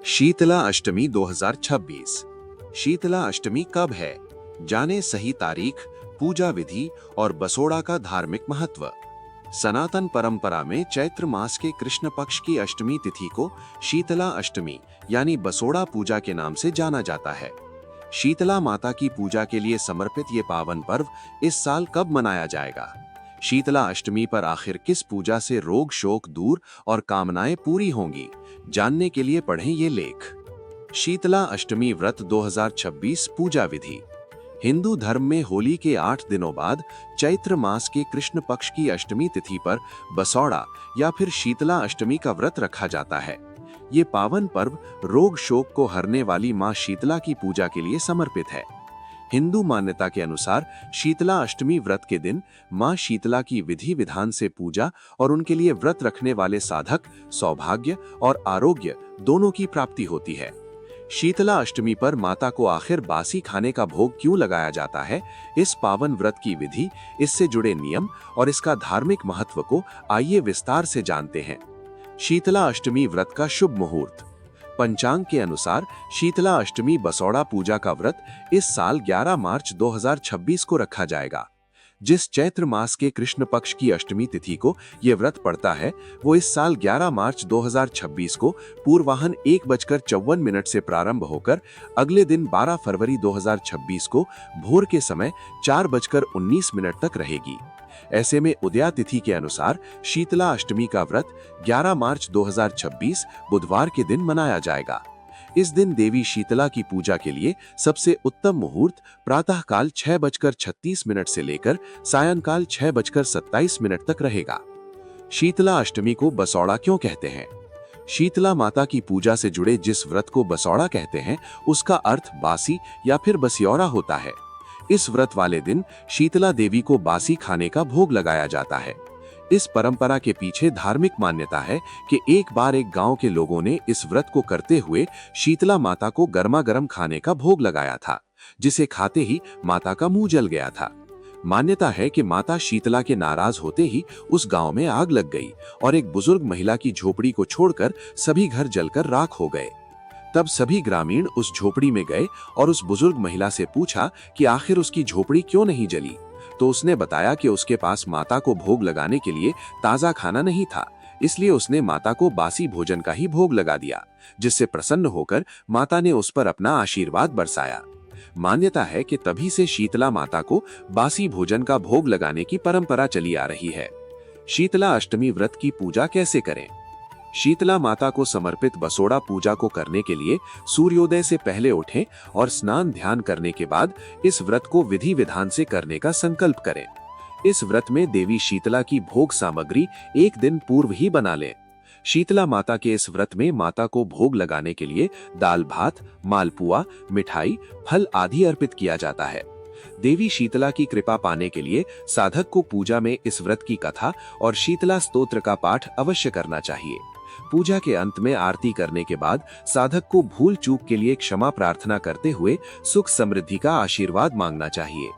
शीतला अष्टमी 2026। शीतला अष्टमी कब है? जाने सही तारीख, पूजा विधि और बसोड़ा का धार्मिक महत्व। सनातन परंपरा में चैत्र मास के कृष्ण पक्ष की अष्टमी तिथि को शीतला अष्टमी यानी बसोड़ा पूजा के नाम से जाना जाता है। शीतला माता की पूजा के लिए समर्पित ये पावन पर्व इस साल कब मनाया जाएगा? शीतला अष्टमी पर आखिर किस पूजा से रोग शोक दूर और कामनाएं पूरी होंगी? जानने के लिए पढ़ें ये लेख। शीतला अष्टमी व्रत 2026 पूजा विधि। हिंदू धर्म में होली के 8 दिनों बाद चैत्र मास के कृष्ण पक्ष की अष्टमी तिथि पर बसौड़ा या फिर शीतला अष्टमी का व्रत रखा जाता है। ये पावन पर्व रोग शोक को हरने वाली मां शीतला की पूजा के लिए समर्पित है। हिंदू मान्यता के अनुसार शीतला अष्टमी व्रत के दिन मां शीतला की विधि विधान से पूजा और उनके लिए व्रत रखने वाले साधक सौभाग्य और आरोग्य दोनों की प्राप्ति होती है। शीतला अष्टमी पर माता को आखिर बासी खाने का भोग क्यों लगाया जाता है? इस पावन व्रत की विधि, इससे जुड़े नियम और इसका धार्मिक महत्व को आइए विस्तार से जानते हैं। शीतला अष्टमी व्रत का शुभ मुहूर्त। पंचांग के अनुसार शीतला अष्टमी बसौड़ा पूजा का व्रत इस साल 11 मार्च 2026 को रखा जाएगा। जिस चैत्र मास के कृष्ण पक्ष की अष्टमी तिथि को यह व्रत पड़ता है, वो इस साल 11 मार्च 2026 को पूर्वाह्न 1:54 से प्रारंभ होकर अगले दिन 12 फरवरी 2026 को भोर के समय 4:19 तक रहेगी। ऐसे में उदया तिथि के अनुसार शीतला अष्टमी का व्रत 11 मार्च 2026 बुधवार के दिन मनाया जाएगा। इस दिन देवी शीतला की पूजा के लिए सबसे उत्तम मुहूर्त प्रातःकाल 6:36 से लेकर सायंकाल 6:27 तक रहेगा। शीतला अष्टमी को बसौड़ा क्यों कहते हैं? शीतला माता की पूजा से जुड़े जिस व्रत को बसौड़ा कहते हैं, उसका अर्थ बासी या फिर बसियौरा होता है। इस व्रत वाले दिन शीतला देवी को बासी खाने का भोग लगाया जाता है। इस परंपरा के पीछे धार्मिक मान्यता है कि एक बार एक गांव के लोगों ने इस व्रत को करते हुए शीतला माता को गर्मा गर्म खाने का भोग लगाया था, जिसे खाते ही माता का मुंह जल गया था। मान्यता है कि माता शीतला के नाराज होते ही उस गांव में आग लग गई और एक बुजुर्ग महिला की झोपड़ी को छोड़कर सभी घर जलकर राख हो गए। तब सभी ग्रामीण उस झोपड़ी में गए और उस बुजुर्ग महिला से पूछा कि आखिर उसकी झोपड़ी क्यों नहीं जली। तो उसने बताया कि उसके पास माता को भोग लगाने के लिए ताजा खाना नहीं था, इसलिए उसने माता को बासी भोजन का ही भोग लगा दिया, जिससे प्रसन्न होकर माता ने उस पर अपना आशीर्वाद बरसाया। मान्यता है कि तभी से शीतला माता को बासी भोजन का भोग लगाने की परंपरा चली आ रही है। शीतला अष्टमी व्रत की पूजा कैसे करें? शीतला माता को समर्पित बसोड़ा पूजा को करने के लिए सूर्योदय से पहले उठें और स्नान ध्यान करने के बाद इस व्रत को विधि विधान से करने का संकल्प करें। इस व्रत में देवी शीतला की भोग सामग्री एक दिन पूर्व ही बना लें। शीतला माता के इस व्रत में माता को भोग लगाने के लिए दाल भात, मालपुआ, मिठाई, फल आदि अर्पित किया जाता है। देवी शीतला की कृपा पाने के लिए साधक को पूजा में इस व्रत की कथा और शीतला स्तोत्र का पाठ अवश्य करना चाहिए। पूजा के अंत में आरती करने के बाद साधक को भूल चूक के लिए क्षमा प्रार्थना करते हुए सुख समृद्धि का आशीर्वाद मांगना चाहिए।